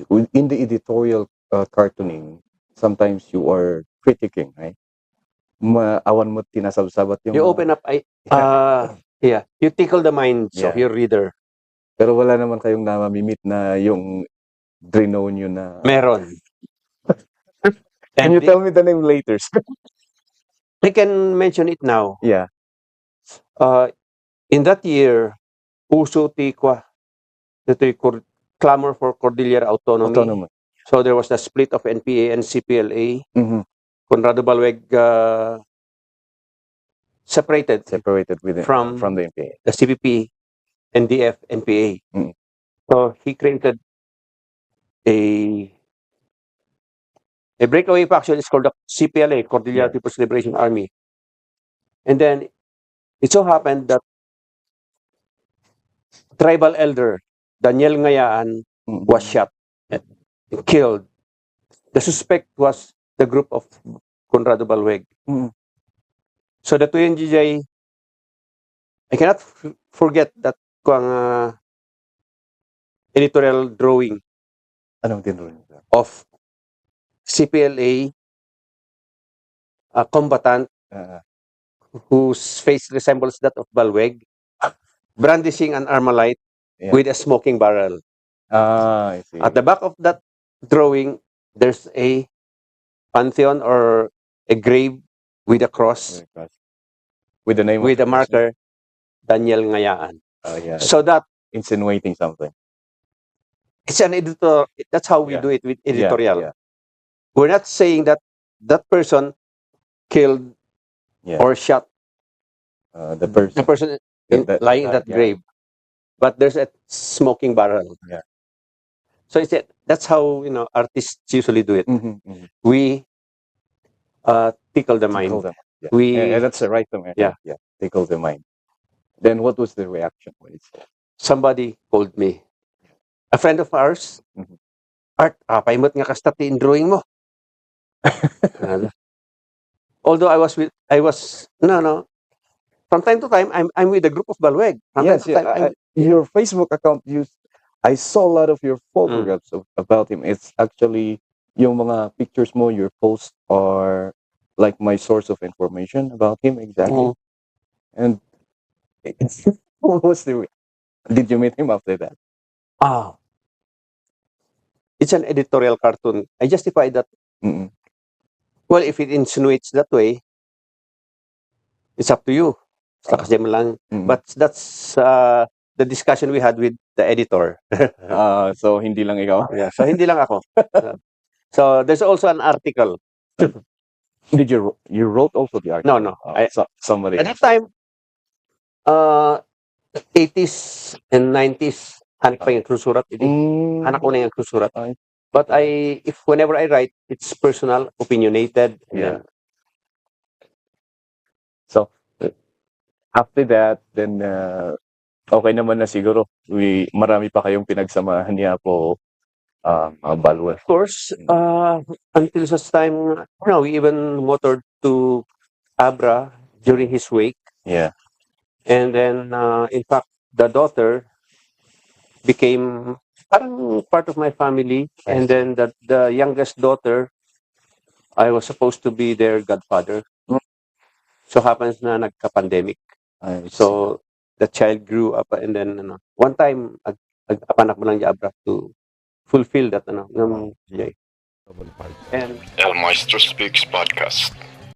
in the editorial cartooning, sometimes you are critiquing, right? Awan mo tinasabsabat yung You open up, yeah, you tickle the minds of Yeah. your reader. Pero wala naman kayong namamimit na yung drino nyo na... Meron. Can you tell me the name later? I can mention it now. Yeah. In that year, uso tikwa, clamor for Cordillera Autonomy. So there was the split of NPA and CPLA. Mm-hmm. Conrado Balweg separated from the NPA. the CPP, NDF, NPA. Mm. So he created a breakaway faction. It's called the CPLA, Cordillera People's Liberation Army. And then it so happened that tribal elder Daniel Ngayaan was shot and killed. The suspect was the group of Conrado Balweg. So the 2NGJ, I cannot forget that editorial drawing of CPLA combatant whose face resembles that of Balweg, brandishing an Armalite with a smoking barrel. I see. At the back of that drawing, there's a pantheon or a grave with a cross, with the name with a marker, Daniel Ngayaan. So that insinuating something. It's an editor. That's how we do it with editorial. Yeah. We're not saying that that person killed or shot the person lying in that grave, but there's a smoking barrel. Yeah. So that's how artists usually do it. Mm-hmm. We tickle the mind. And that's the right term. Yeah. Tickle the mind. Then what was the reaction when it said? Somebody called me. A friend of ours. Art, paimot nga kastati in drawing mo. Although I was from time to time I'm with a group of Balweg. Your Facebook account I saw a lot of your photographs about him. It's actually yung mga pictures mo, your posts are like my source of information about him exactly. And what was did you meet him after that? It's an editorial cartoon. I justify that. Well, if it insinuates that way, it's up to you. But that's the discussion we had with the editor. So hindi lang ikaw? Yeah, so hindi lang ako. So there's also an article. Did you wrote also the article? No. Somebody at that time, 80s and 90s, hanak pa yung krusurat. Hanak ko na yung krusurat. But whenever I write, it's personal, opinionated. Yeah. So after that, then okay naman na siguro. Marami pa kayong pinagsamahan niya po, Balweg. Of course, until such time, we even motored to Abra during his wake. Yeah. And then, in fact, the daughter became parang part of my family. And then the youngest daughter, I was supposed to be their godfather. So happens na nagka-pandemic. So the child grew up and then one time apanak mo lang di Abra to fulfill that And El Maestro Speaks Podcast.